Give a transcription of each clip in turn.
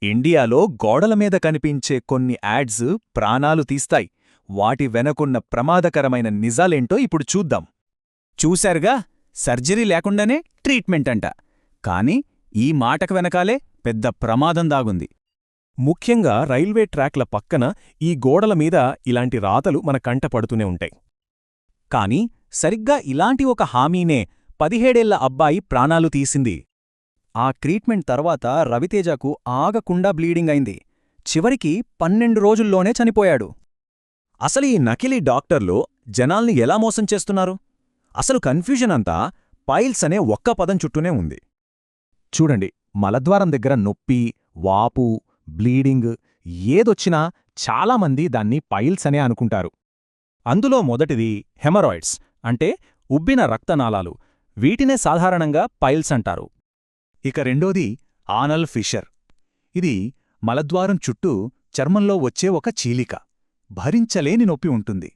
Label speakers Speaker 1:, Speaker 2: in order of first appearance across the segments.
Speaker 1: ఇండియాలో గోడల మీద కనిపించే కొన్ని యాడ్స్ ప్రాణాలు తీస్తాయి. వాటి వెనకున్న ప్రమాదకరమైన నిజాలేంటో ఇప్పుడు చూద్దాం.
Speaker 2: చూశారుగా, సర్జరీ లేకుండానే ట్రీట్మెంట్ అంట. కాని ఈ మాటకు వెనకాలే పెద్ద ప్రమాదం దాగుంది.
Speaker 3: ముఖ్యంగా రైల్వే ట్రాక్ల పక్కన ఈ గోడల మీద ఇలాంటి రాతలు మన కంట పడుతూనే ఉంటాయి.
Speaker 1: కాని సరిగ్గా ఇలాంటి ఒక హామీనే 17ఏళ్ల అబ్బాయి ప్రాణాలు తీసింది.
Speaker 2: ఆ ట్రీట్మెంట్ తర్వాత రవితేజకు ఆగకుండా బ్లీడింగ్ అయింది. చివరికి 12 రోజుల్లోనే చనిపోయాడు.
Speaker 1: అసలు ఈ నకిలీ డాక్టర్లు జనాల్ని ఎలా మోసం చేస్తున్నారు? అసలు కన్ఫ్యూజన్ అంతా పైల్స్ అనే ఒక్క పదం చుట్టూనే ఉంది. చూడండి, మలద్వారం దగ్గర నొప్పి, వాపు, బ్లీడింగ్ ఏదొచ్చినా చాలామంది దాన్ని పైల్స్ అనే అనుకుంటారు. అందులో మొదటిది హెమరాయిడ్స్, అంటే ఉబ్బిన రక్తనాళాలు. వీటినే సాధారణంగా పైల్స్ అంటారు. ఇక రెండోది ఆనల్ ఫిషర్. ఇది మలద్వారం చుట్టూ చర్మంలో వచ్చే ఒక చీలిక. భరించలేని నొప్పి ఉంటుంది.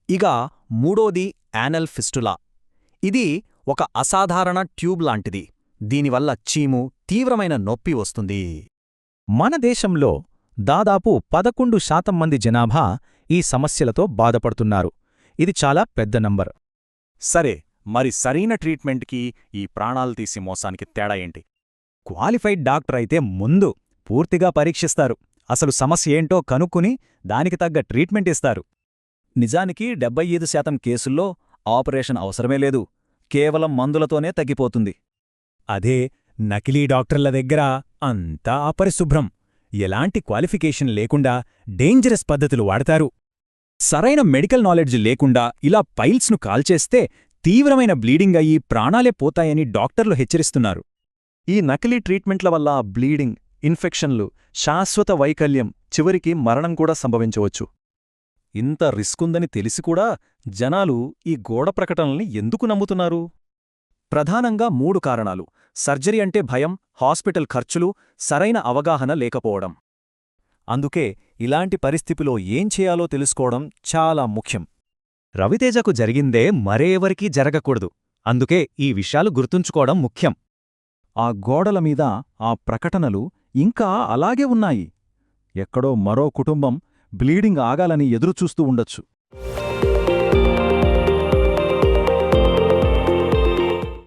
Speaker 2: ఇక మూడోది యానల్ ఫిస్టులా. ఇది ఒక అసాధారణ ట్యూబ్ లాంటిది. దీనివల్ల చీము, తీవ్రమైన నొప్పి వస్తుంది.
Speaker 1: మన దేశంలో దాదాపు 11% మంది జనాభా ఈ సమస్యలతో బాధపడుతున్నారు. ఇది చాలా పెద్ద నంబర్. సరే, మరి సరైన ట్రీట్మెంట్కి ఈ ప్రాణాలు తీసి మోసానికి తేడా ఏంటి? క్వాలిఫైడ్ డాక్టర్ అయితే ముందు పూర్తిగా పరీక్షిస్తారు. అసలు సమస్య ఏంటో కనుక్కుని దానికి తగ్గ ట్రీట్మెంట్ ఇస్తారు. నిజానికి 75% కేసుల్లో ఆపరేషన్ అవసరమే లేదు. కేవలం మందులతోనే తగ్గిపోతుంది. అదే నకిలీ డాక్టర్ల దగ్గర అంతా అపరిశుభ్రం. ఎలాంటి క్వాలిఫికేషన్ లేకుండా డేంజరస్ పద్ధతులు వాడతారు. సరైన మెడికల్ నాలెడ్జ్ లేకుండా ఇలా పైల్స్ను కాల్చేస్తే తీవ్రమైన బ్లీడింగ్ అయ్యి ప్రాణాలే పోతాయని డాక్టర్లు హెచ్చరిస్తున్నారు.
Speaker 3: ఈ నకిలీ ట్రీట్మెంట్ల వల్ల బ్లీడింగ్, ఇన్ఫెక్షన్లు, శాశ్వత వైకల్యం, చివరికి మరణం కూడా సంభవించవచ్చు.
Speaker 1: ఇంత రిస్కుందని తెలిసికూడా జనాలు ఈ గోడ ప్రకటనల్ని ఎందుకు నమ్ముతున్నారు?
Speaker 2: ప్రధానంగా 3 కారణాలు. సర్జరీ అంటే భయం, హాస్పిటల్ ఖర్చులు, సరైన అవగాహన లేకపోవడం.
Speaker 1: అందుకే ఇలాంటి పరిస్థితిలో ఏం చేయాలో తెలుసుకోవడం చాలా ముఖ్యం. రవితేజకు జరిగిందే మరేవరికీ జరగకూడదు. అందుకే ఈ విషయాలు గుర్తుంచుకోవడం ముఖ్యం.
Speaker 3: ఆ గోడల మీద ఆ ప్రకటనలు ఇంకా అలాగే ఉన్నాయి. ఎక్కడో మరో కుటుంబం బ్లీడింగ్ ఆగాలని ఎదురుచూస్తూ ఉండొచ్చు.